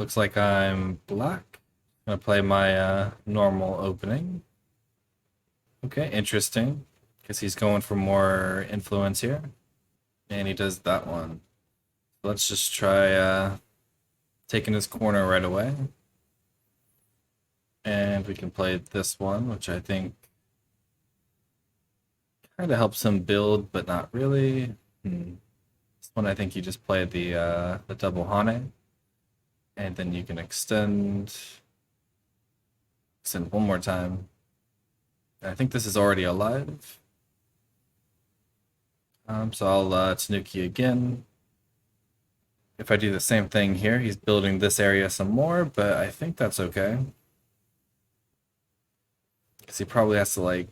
Looks like I'm black. I'm gonna play my normal opening. Okay, interesting. Guess he's going for more influence here. And he does that one. Let's just try taking his corner right away. And we can play this one, which I think kind of helps him build, but not really. This one I think you just play the double Hane. And then you can extend one more time. I think this is already alive. So I'll Tanuki again. If I do the same thing here, he's building this area some more, but I think that's okay. Because he probably has to like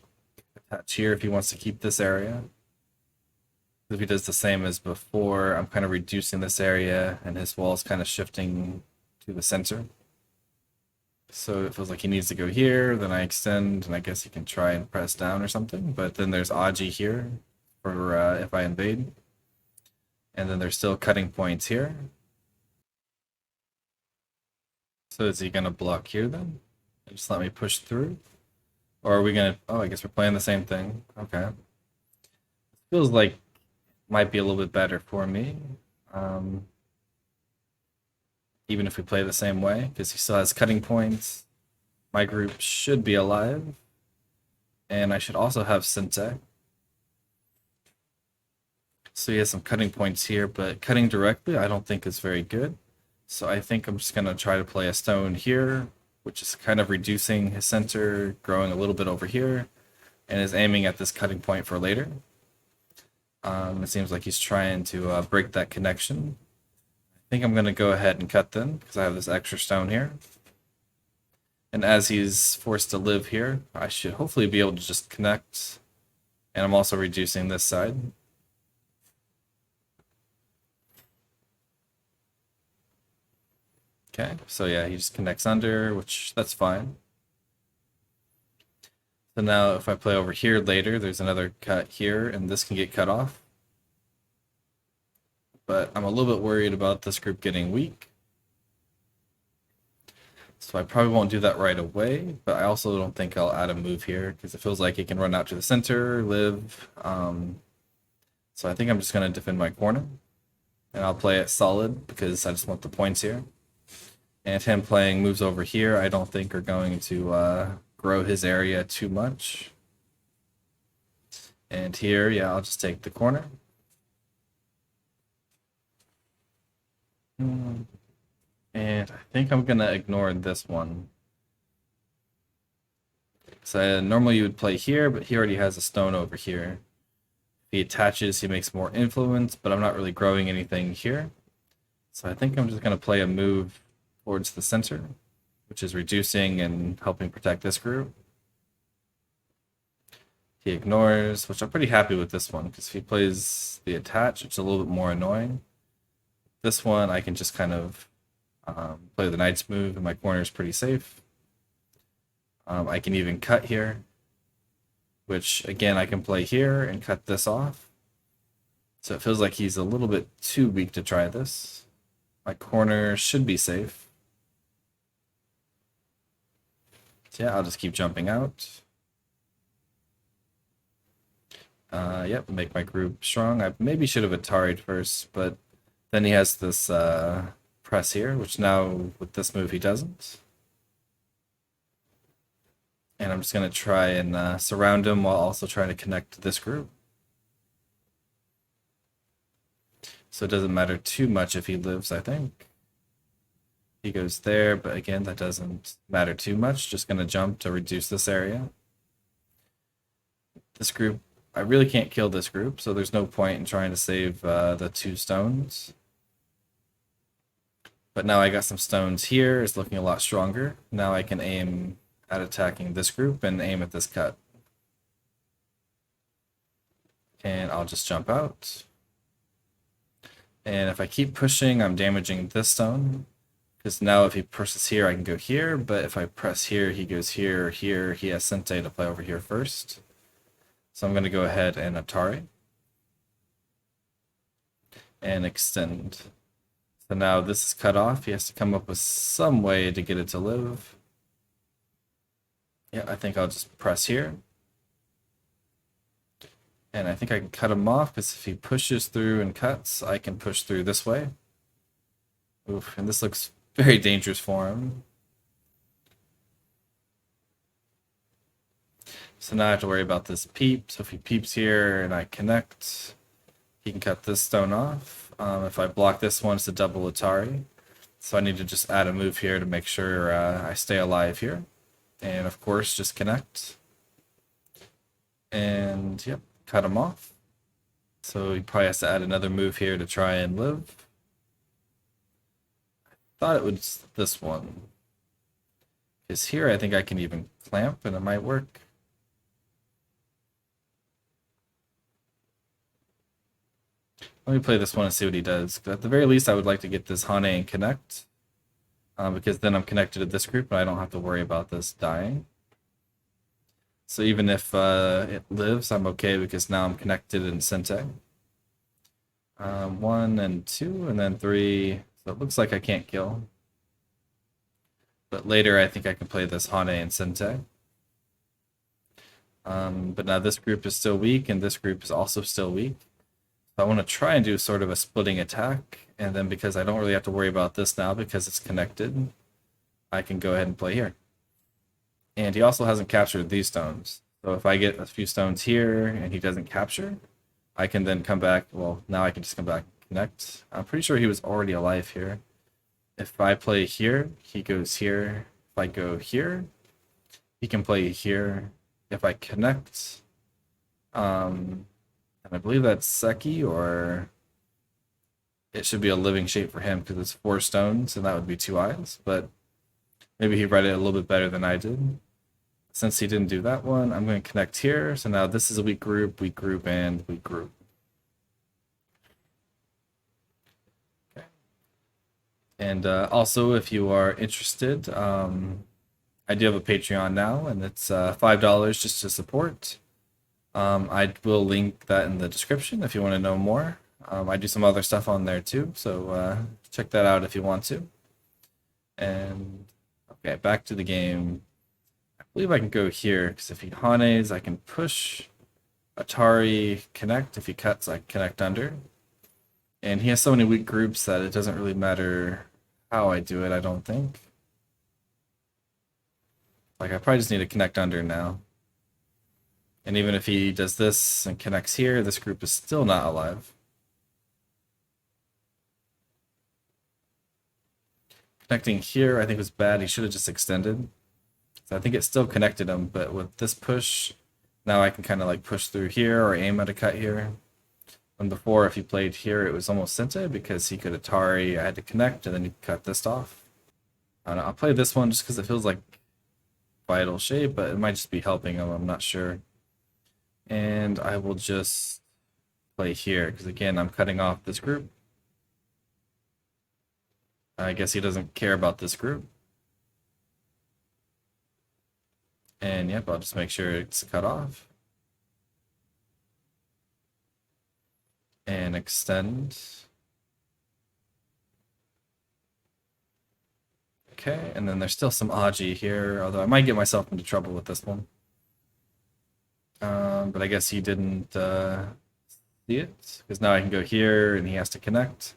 attach here if he wants to keep this area. If he does the same as before, I'm kind of reducing this area and his wall is kind of shifting to the center. So it feels like he needs to go here, then I extend, and I guess he can try and press down or something. But then there's Aji here for if I invade. And then there's still cutting points here. So is he gonna block here then? And just let me push through? Or are we gonna, oh, I guess we're playing the same thing. Okay. Feels like might be a little bit better for me. Um, Even if we play the same way, because he still has cutting points. My group should be alive. And I should also have Sinte. So he has some cutting points here, but cutting directly I don't think is very good. So I think I'm just going to try to play a stone here, which is kind of reducing his center, growing a little bit over here, and is aiming at this cutting point for later. It seems like he's trying to break that connection. I think I'm going to go ahead and cut them, because I have this extra stone here. And as he's forced to live here, I should hopefully be able to just connect. And I'm also reducing this side. Okay, so yeah, he just connects under, which that's fine. So now if I play over here later, there's another cut here, and this can get cut off. But I'm a little bit worried about this group getting weak. So I probably won't do that right away, but I also don't think I'll add a move here, because it feels like it can run out to the center, live. So I think I'm just going to defend my corner, and I'll play it solid, because I just want the points here. And him playing moves over here, I don't think are going to grow his area too much. And here, yeah, I'll just take the corner. And I think I'm gonna ignore this one. So normally you would play here, but he already has a stone over here. If he attaches, he makes more influence, but I'm not really growing anything here. So I think I'm just gonna play a move towards the center, which is reducing and helping protect this group. He ignores, which I'm pretty happy with this one, because if he plays the attach, it's a little bit more annoying. This one, I can just kind of play the knight's move, and my corner is pretty safe. I can even cut here, which again, I can play here and cut this off. So it feels like he's a little bit too weak to try this. My corner should be safe. So yeah, I'll just keep jumping out. Yep, make my group strong. I maybe should have Atari'd first, but then he has this press here, which now with this move he doesn't. And I'm just going to try and surround him while also trying to connect to this group. So it doesn't matter too much if he lives, I think. He goes there, but again, that doesn't matter too much. Just going to jump to reduce this area. This group, I really can't kill this group, so there's no point in trying to save the 2 stones. But now I got some stones here, it's looking a lot stronger. Now I can aim at attacking this group and aim at this cut. And I'll just jump out. And if I keep pushing, I'm damaging this stone. Because now if he presses here, I can go here. But if I press here, he goes here or here. He has Sente to play over here first. So I'm going to go ahead and Atari. And extend. So now this is cut off. He has to come up with some way to get it to live. Yeah, I think I'll just press here. And I think I can cut him off because if he pushes through and cuts, I can push through this way. Oof, and this looks very dangerous for him. So now I have to worry about this peep. So if he peeps here and I connect, he can cut this stone off. If I block this one, it's a double Atari. So I need to just add a move here to make sure I stay alive here. And of course, just connect. And yep, cut him off. So he probably has to add another move here to try and live. Thought it was this one. Because here I think I can even clamp and it might work. Let me play this one and see what he does. At the very least, I would like to get this Hane and connect. Because then I'm connected to this group and I don't have to worry about this dying. So even if it lives, I'm okay because now I'm connected in Sente. 1 and 2 and then 3. So it looks like I can't kill. But later I think I can play this Hane and Sente. But now this group is still weak and this group is also still weak. So I want to try and do sort of a splitting attack. And then because I don't really have to worry about this now because it's connected, I can go ahead and play here. And he also hasn't captured these stones. So if I get a few stones here and he doesn't capture, I can then come back. Well, now I can just come back and connect. I'm pretty sure he was already alive here. If I play here, he goes here. If I go here, he can play here. If I connect, and I believe that's Seki, or it should be a living shape for him because it's 4 stones and that would be 2 eyes, but maybe he read it a little bit better than I did. Since he didn't do that one, I'm going to connect here. So now this is a weak group, and weak group. Okay. And also, if you are interested, I do have a Patreon now, and it's $5 just to support. I will link that in the description if you want to know more. I do some other stuff on there too, so check that out if you want to. And okay, back to the game. I believe I can go here because if he Hanes, I can push Atari connect. If he cuts, I connect under. And he has so many weak groups that it doesn't really matter how I do it, I don't think. Like, I probably just need to connect under now. And even if he does this and connects here, this group is still not alive. Connecting here, I think was bad. He should have just extended. So I think it still connected him, but with this push, now I can kind of like push through here or aim at a cut here. When before, if he played here, it was almost Sente because he could Atari, I had to connect, and then he cut this off. I don't know, I'll play this one just because it feels like vital shape, but it might just be helping him, I'm not sure. And I will just play here, because again, I'm cutting off this group. I guess he doesn't care about this group. And yep, I'll just make sure it's cut off. And extend. Okay, and then there's still some Aji here, although I might get myself into trouble with this one. But I guess he didn't see it, because now I can go here and he has to connect.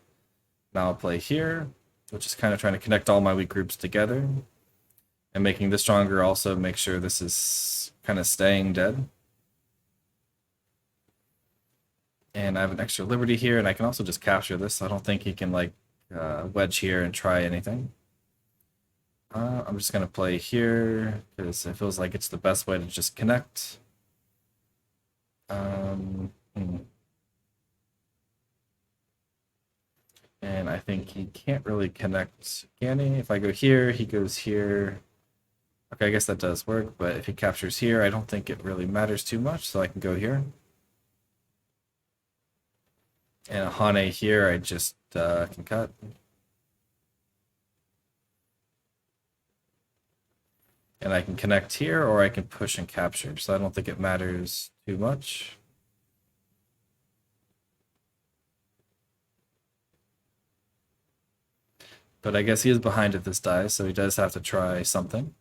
Now I'll play here, which is kind of trying to connect all my weak groups together. And making this stronger also make sure this is kind of staying dead. And I have an extra liberty here, and I can also just capture this. So I don't think he can like wedge here and try anything. I'm just going to play here because it feels like it's the best way to just connect. And I think he can't really connect, can he? If I go here, he goes here. Okay, I guess that does work, but if he captures here, I don't think it really matters too much, so I can go here. And a Hane here, I just can cut. And I can connect here, or I can push and capture, so I don't think it matters too much. But I guess he is behind at this die, so he does have to try something.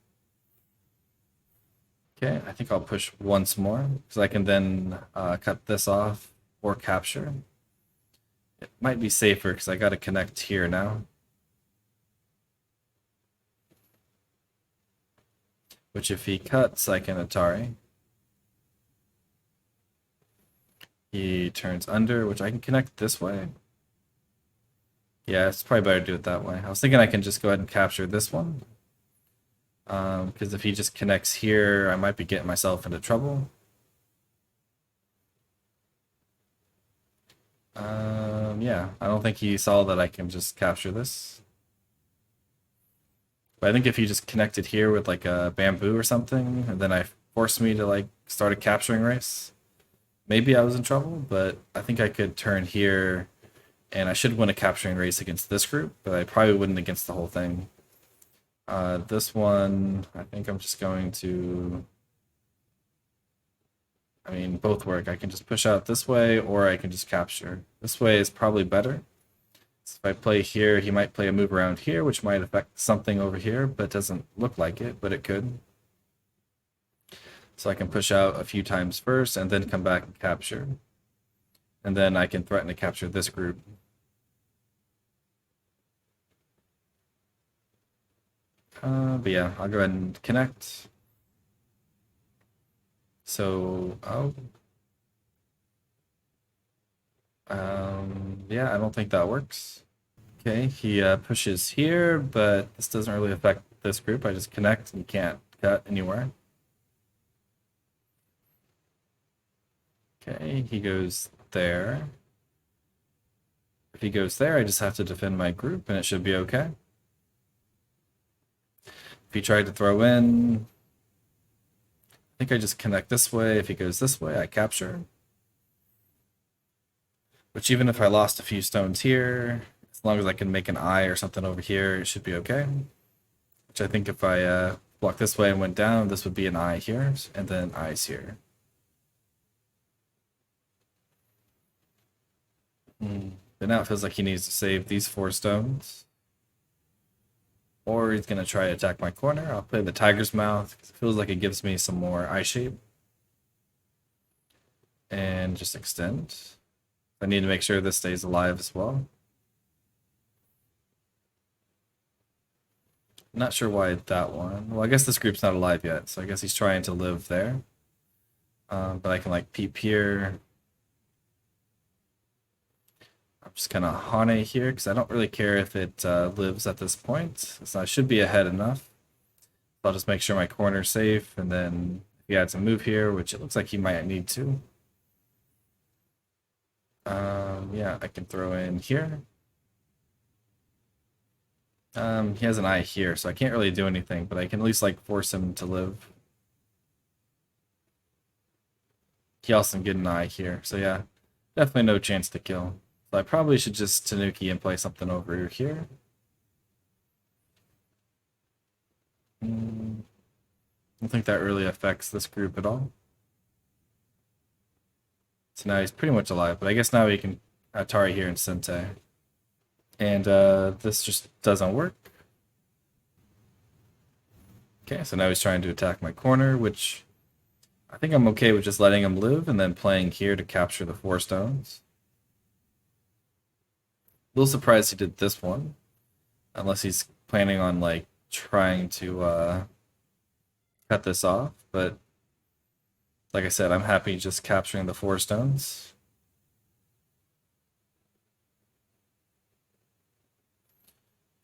Okay, I think I'll push once more, because I can then cut this off or capture. It might be safer, because I got to connect here now. Which if he cuts, I can Atari. He turns under, which I can connect this way. Yeah, it's probably better to do it that way. I was thinking I can just go ahead and capture this one. Because if he just connects here, I might be getting myself into trouble. Yeah, I don't think he saw that I can just capture this. But I think if he just connected here with like a bamboo or something, and then I forced me to like start a capturing race, maybe I was in trouble, but I think I could turn here and I should win a capturing race against this group, but I probably wouldn't against the whole thing. This one, I think I'm just going to... I mean, both work. I can just push out this way, or I can just capture. This way is probably better. So if I play here, he might play a move around here, which might affect something over here, but it doesn't look like it, but it could. So I can push out a few times first, and then come back and capture. And then I can threaten to capture this group. But yeah, I'll go ahead and connect. So, yeah, I don't think that works. Okay, he pushes here, but this doesn't really affect this group. I just connect and you can't cut anywhere. Okay, he goes there. If he goes there, I just have to defend my group and it should be okay. If he tried to throw in, I think I just connect this way. If he goes this way, I capture. Which even if I lost a few stones here, as long as I can make an eye or something over here, it should be okay. Which I think if I block this way and went down, this would be an eye here, and then eyes here. But now it feels like he needs to save these 4 stones. Or he's going to try to attack my corner. I'll play the tiger's mouth, because it feels like it gives me some more eye shape. And just extend. I need to make sure this stays alive as well. Not sure why that one. Well, I guess this group's not alive yet, so I guess he's trying to live there. But I can like peep here. I'm just gonna Hane here because I don't really care if it lives at this point. So I should be ahead enough. So I'll just make sure my corner's safe, and then if he had to move here, which it looks like he might need to. Yeah, I can throw in here. He has an eye here, so I can't really do anything, but I can at least like force him to live. He also can get an eye here, so yeah, definitely no chance to kill. So I probably should just Tanuki and play something over here. I don't think that really affects this group at all. So now he's pretty much alive, but I guess now he can Atari here and Sente. And this just doesn't work. Okay, so now he's trying to attack my corner, which I think I'm okay with just letting him live and then playing here to capture the 4 stones. A little surprised he did this one, unless he's planning on like trying to cut this off, but like I said, I'm happy just capturing the 4 stones.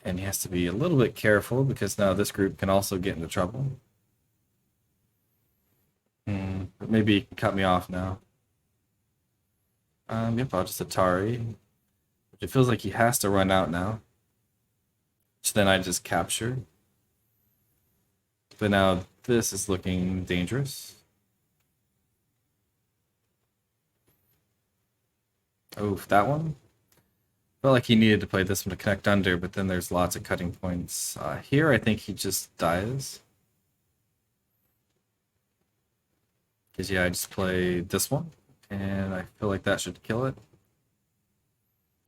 And he has to be a little bit careful because now this group can also get into trouble. But maybe he can cut me off now. Yep, I'll just Atari. It feels like he has to run out now. Which then I just capture. But now this is looking dangerous. Oh, that one? Felt like he needed to play this one to connect under, but then there's lots of cutting points. Here, I think he just dies. Because, yeah, I just play this one, and I feel like that should kill it.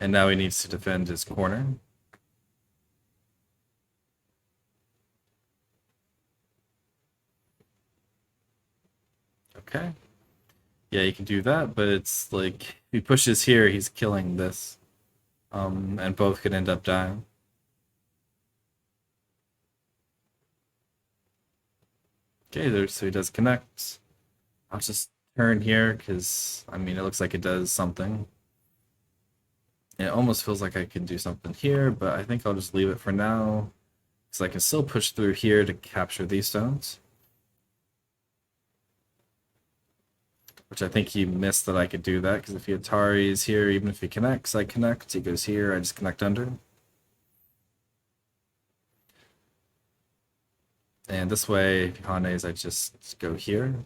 And now he needs to defend his corner. Okay. Yeah, you can do that, but it's like if he pushes here, he's killing this. And both could end up dying. Okay, there, so he does connect. I'll just turn here because I mean it looks like it does something. It almost feels like I can do something here, but I think I'll just leave it for now because I can still push through here to capture these stones. Which I think he missed that I could do that because if he Atari's here, even if he connects, I connect. He goes here, I just connect under. And this way, if he Hanes, I just go here.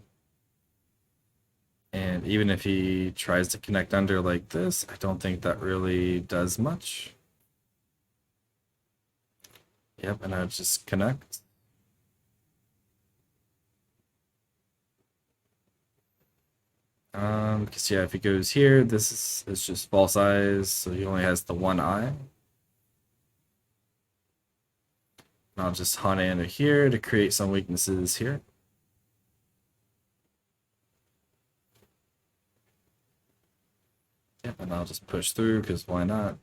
And even if he tries to connect under like this, I don't think that really does much. Yep, and I just connect. Because yeah, if he goes here, is just false eyes, so he only has the one eye. And I'll just Hane under here to create some weaknesses here. Yep, and I'll just push through because why not?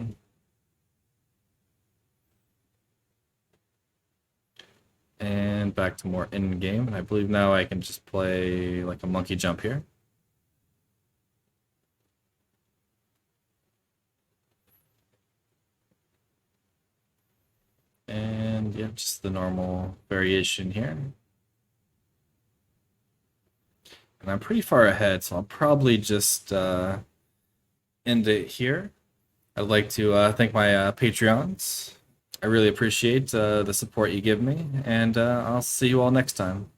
And back to more end game, and I believe now I can just play like a monkey jump here. And yeah, just the normal variation here. And I'm pretty far ahead, so I'll probably just end it here. I'd like to thank my Patreons. I really appreciate the support you give me, and I'll see you all next time.